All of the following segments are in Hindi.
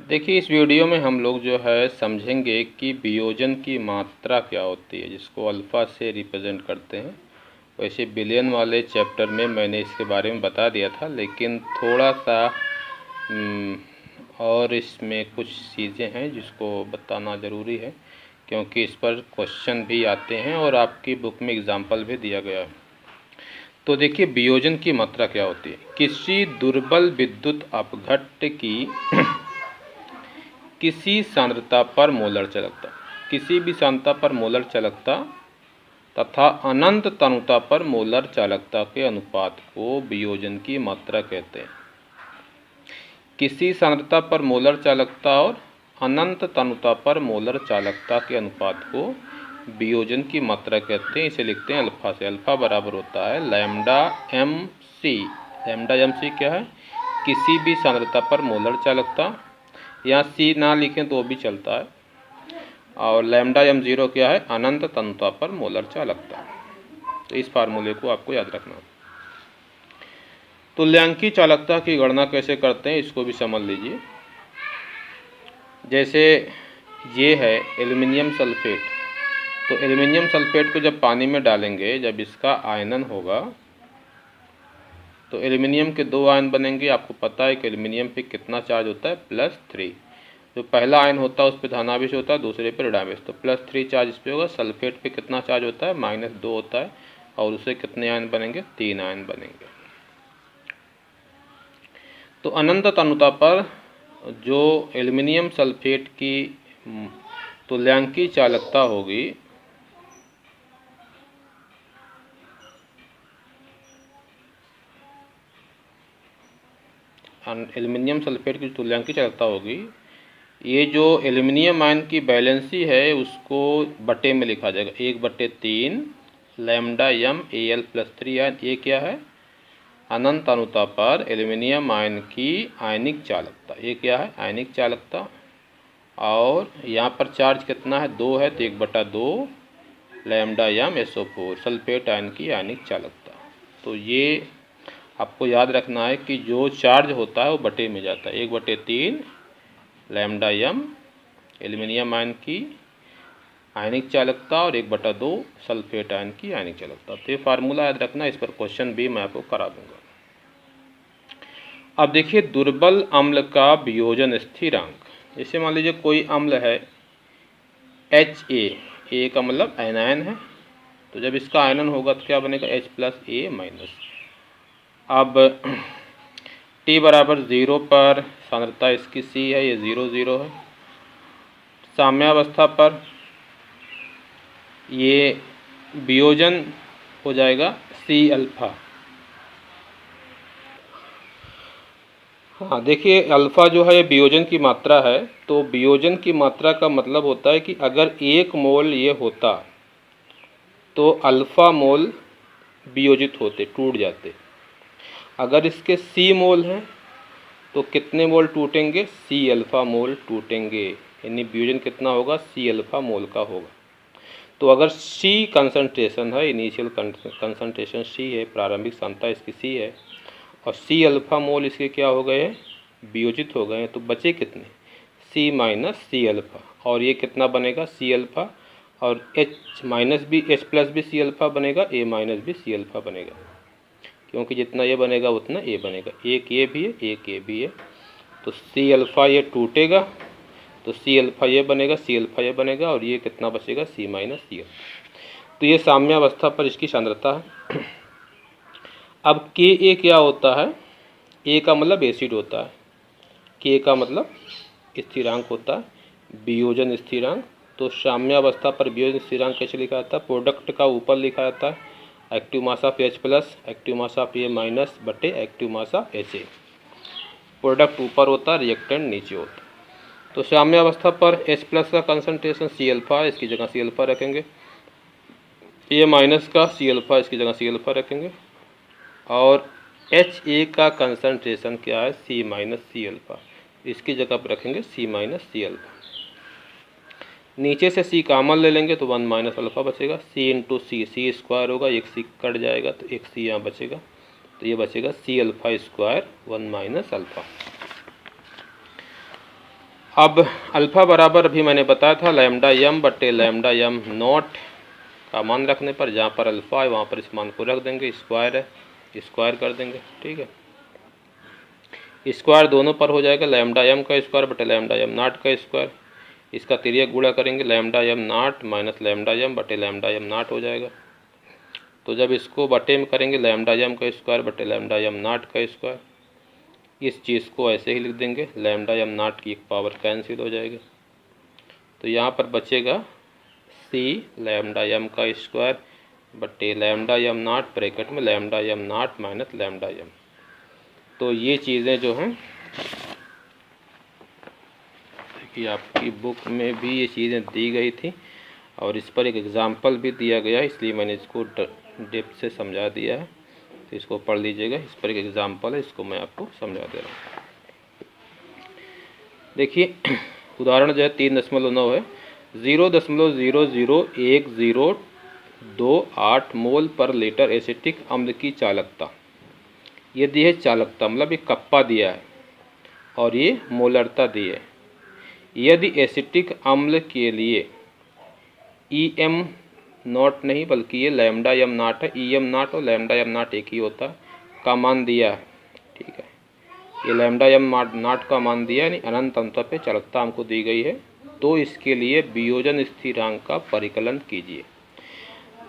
देखिए, इस वीडियो में हम लोग जो है समझेंगे कि वियोजन की मात्रा क्या होती है, जिसको अल्फ़ा से रिप्रेजेंट करते हैं। वैसे बिलियन वाले चैप्टर में मैंने इसके बारे में बता दिया था, लेकिन थोड़ा सा और इसमें कुछ चीज़ें हैं जिसको बताना ज़रूरी है, क्योंकि इस पर क्वेश्चन भी आते हैं और आपकी बुक में एग्जाम्पल भी दिया गया है। तो देखिए, वियोजन की मात्रा क्या होती है। किसी दुर्बल विद्युत अपघट्य की किसी सांद्रता पर मोलर चालकता, किसी भी सांद्रता पर मोलर चालकता तथा अनंत तनुता पर मोलर चालकता के अनुपात को वियोजन की मात्रा कहते हैं। किसी सांद्रता पर मोलर चालकता और अनंत तनुता पर मोलर चालकता के अनुपात को वियोजन की मात्रा कहते हैं। इसे लिखते हैं अल्फा से। अल्फा बराबर होता है lambda m c. Lambda m c क्या है? किसी भी सांद्रता पर मोलर चालकता, यहाँ सी ना लिखें तो भी चलता है, और लैम्डा एम ज़ीरो क्या है? अनंत तनुता पर मोलर चालकता। तो इस फार्मूले को आपको याद रखना। तुल्यांकी चालकता की गणना कैसे करते हैं इसको भी समझ लीजिए। जैसे ये है एल्युमिनियम सल्फेट, तो एल्युमिनियम सल्फेट को जब पानी में डालेंगे, जब इसका आयनन होगा तो एल्युमिनियम के दो आयन बनेंगे। आपको पता है कि एल्युमिनियम पे कितना चार्ज होता है? +3। जो पहला आयन होता है उस पर धनावेश होता है, दूसरे पे ऋणावेश, तो +3 चार्ज इस पर होगा। सल्फेट पे कितना चार्ज होता है? -2 होता है, और उससे कितने आयन बनेंगे? 3 आयन बनेंगे। तो अनंत तनुता पर जो एल्युमिनियम सल्फेट की तुल्यांकी चालकता होगी, एल्युमिनियम सल्फेट की तुल्यांकी चालकता होगी, ये जो एल्युमिनियम आयन की बैलेंसी है उसको बटे में लिखा जाएगा। 1/3 लैम्डा एम Al+3 आयन। ये क्या है? अनंत अनुता पर एल्युमिनियम आयन की आयनिक चालकता। ये क्या है? आयनिक चालकता। और यहाँ पर चार्ज कितना है? 2 है, तो 1/2 lambda M SO4 sulphate ion की आयनिक चालकता। तो ये आपको याद रखना है कि जो चार्ज होता है वो बटे में जाता है। 1/3 लैम्डा एम एल्युमिनियम आयन की आयनिक चालकता और 1/2 सल्फेट आयन की आयनिक चालकता। तो ये फार्मूला याद रखना, इस पर क्वेश्चन भी मैं आपको करा दूंगा। अब देखिए, दुर्बल अम्ल का वियोजन स्थिरांक। जैसे मान लीजिए कोई अम्ल है Ha, ए का मतलब एनायन है, तो जब इसका आयनन होगा तो क्या बनेगा? H+A-। अब T बराबर 0 पर सांद्रता इसकी C है, ये 0 है। साम्यावस्था पर ये वियोजन हो जाएगा C अल्फा। हाँ, देखिए अल्फ़ा जो है ये वियोजन की मात्रा है। तो वियोजन की मात्रा का मतलब होता है कि अगर 1 मोल ये होता तो अल्फ़ा मोल वियोजित होते, टूट जाते। अगर इसके C मोल हैं तो कितने मोल टूटेंगे? C अल्फ़ा मोल टूटेंगे। यानी वियोजन कितना होगा? C अल्फ़ा मोल का होगा। तो अगर C कंसंट्रेशन है, इनिशियल कंसंट्रेशन C है, प्रारंभिक सांद्रता इसकी C है, और C अल्फ़ा मोल इसके क्या हो गए? वियोजित हो गए हैं। तो बचे कितने? C minus C alpha. और ये कितना बनेगा? C अल्फ़ा, और H+ भी C अल्फ़ा बनेगा, A माइनस भी C अल्फ़ा बनेगा, क्योंकि जितना ये बनेगा उतना A बनेगा। एक ये भी है, एक ये भी है, तो C अल्फ़ा ये टूटेगा, तो C अल्फ़ा ये बनेगा, C अल्फ़ा ये बनेगा, और ये कितना बचेगा? C minus C alpha. तो ये साम्यावस्था पर इसकी सांद्रता है। अब Ka क्या होता है? A का मतलब एसिड होता है, K का मतलब स्थिरांक होता है, वियोजन स्थिरांक। तो साम्यावस्था पर वियोजन स्थिरांक कैसे लिखा जाता है? प्रोडक्ट का ऊपर लिखा जाता है active mass of H+, active mass of A- बटे active mass of Ha। Product ऊपर होता है, रिएक्टेंट नीचे होता है। तो साम्यावस्था पर H+ का कंसंट्रेशन C अल्फ़ा, इसकी जगह C अल्फ़ा रखेंगे। A- का C अल्फ़ा, इसकी जगह C अल्फ़ा रखेंगे। और Ha का कंसंट्रेशन क्या है? C माइनस C अल्फ़ा, इसकी जगह पर रखेंगे C माइनस C अल्फ़ा। नीचे से C कॉमन ले लेंगे तो 1 माइनस अल्फ़ा बचेगा। C इंटू C स्क्वायर होगा, एक C कट जाएगा तो एक C यहाँ बचेगा, तो ये बचेगा C alpha square 1 minus alpha. अब अल्फ़ा बराबर अभी मैंने बताया था लैम्डा यम बटे लैम्डा यम नॉट का मान रखने पर, जहाँ पर अल्फ़ा है वहाँ पर इस मान को रख देंगे, स्क्वायर है स्क्वायर कर देंगे, ठीक है। स्क्वायर दोनों पर हो जाएगा, लैम्डा यम का स्क्वायर बटे लैम्डा यम नॉट का स्क्वायर, इसका तिर्यक गुणा करेंगे, lambda m naught minus lambda m बटे लैम्डा यम नॉट हो जाएगा। तो जब इसको बटे में करेंगे लैम्डा यम का स्क्वायर बटे लैम्डा यम नॉट का स्क्वायर, इस चीज़ को ऐसे ही लिख देंगे, लैम्डा यम नॉट की एक पावर कैंसिल हो जाएगी। तो यहाँ पर बचेगा सी लैम्डा यम का स्क्वायर बटे लैम्डा यम नॉट ब्रैकेट में lambda m naught minus lambda m. तो ये चीज़ें जो हैं देखिए आपकी बुक में भी ये चीज़ें दी गई थी और इस पर एक एग्ज़ाम्पल भी दिया गया है, इसलिए मैंने इसको डेप्थ से समझा दिया है। तो इसको पढ़ लीजिएगा, इस पर एक एग्ज़ाम्पल है, इसको मैं आपको समझा दे रहा हूँ। देखिए उदाहरण जो है 3.9 है, 0.001028 मोल पर लीटर एसिटिक अम्ल की चालकता, ये दी है चालकता मतलब ये कप्पा दिया है और ये मोलरता दी है। यदि एसिटिक अम्ल के लिए EM नॉट नहीं बल्कि ये लैम्डा यम नॉट है, EM नॉट और लैम्डा यम नॉट एक ही होता है, का मान दिया है, ठीक है। ये लैम्डा यम नॉट का मान दिया है, यानी अनंत अंतर पे चालकता हमको दी गई है। तो इसके लिए वियोजन स्थिरांक का परिकलन कीजिए।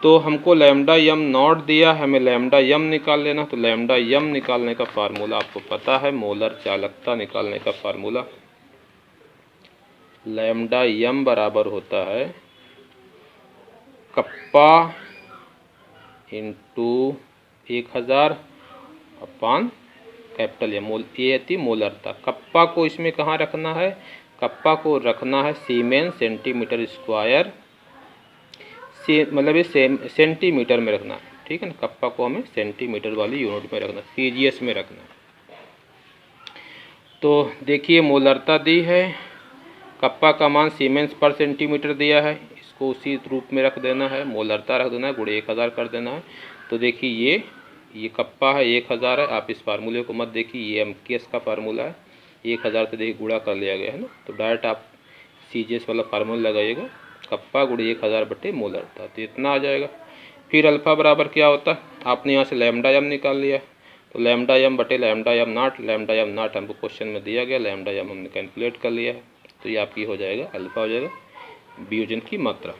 तो हमको लैम्डा यम नॉट दिया, हमें लैम्डा यम निकाल लेना। तो लैम्डा यम निकालने का फार्मूला आपको पता है, मोलर चालकता निकालने का फार्मूला लैम्डा यम बराबर होता है कप्पा इंटू 1000 अपान कैपिटल एम। मोल ये थी मोलरता। कप्पा को इसमें कहाँ रखना है, कप्पा को रखना है सीमेन सेंटीमीटर स्क्वायर, मतलब ये सेंटीमीटर में रखना है, ठीक है ना। कप्पा को हमें सेंटीमीटर वाली यूनिट में रखना, CGS में रखना है। तो देखिए मोलरता दी है, कप्पा का मान सीमेंस पर सेंटीमीटर दिया है, इसको उसी रूप में रख देना है, मोलरता रख देना है, गुणे 1000 कर देना है। तो देखिए ये कप्पा है 1000 है, आप इस फार्मूले को मत देखिए, ये MKS का फार्मूला है, 1000 से देखिए गुणा कर लिया गया है ना। तो डायरेक्ट आप CGS वाला फार्मूला लगाइएगा, कप्पा गुणे 1000 बटे मोलरता, तो इतना आ जाएगा। फिर अल्फ़ा बराबर क्या होता है, आपने यहाँ से लैम्डा यम निकाल लिया, तो लैम्डा यम बटे लैम्डा यम नॉट हमको क्वेश्चन में दिया गया, लैम्डा यम हमने कैलकुलेट कर लिया है। तो ये आपकी हो जाएगा अल्फ़ा हो जाएगा वियोजन की मात्रा।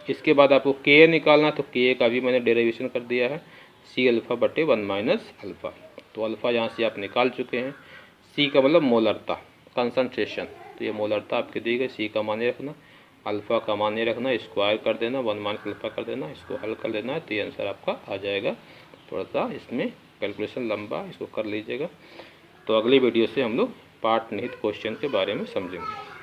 इसके बाद आपको Ka निकालना, तो Ka का भी मैंने डेरिवेशन कर दिया है, C अल्फ़ा बटे 1 माइनस अल्फ़ा। तो अल्फ़ा यहाँ से आप निकाल चुके हैं। C का मतलब मोलरता कंसंट्रेशन, तो ये मोलरता आपकी दी गई, C का माने रखना, अल्फ़ा का माने रखना, स्क्वायर कर देना, 1 माइनस अल्फ़ा कर देना, इसको हल कर लेना है, तो ये आंसर आपका आ जाएगा। थोड़ा सा इसमें कैलकुलेशन लंबा, इसको कर लीजिएगा। तो अगली वीडियो से हम लोग पार्ट निहित क्वेश्चन के बारे में समझेंगे।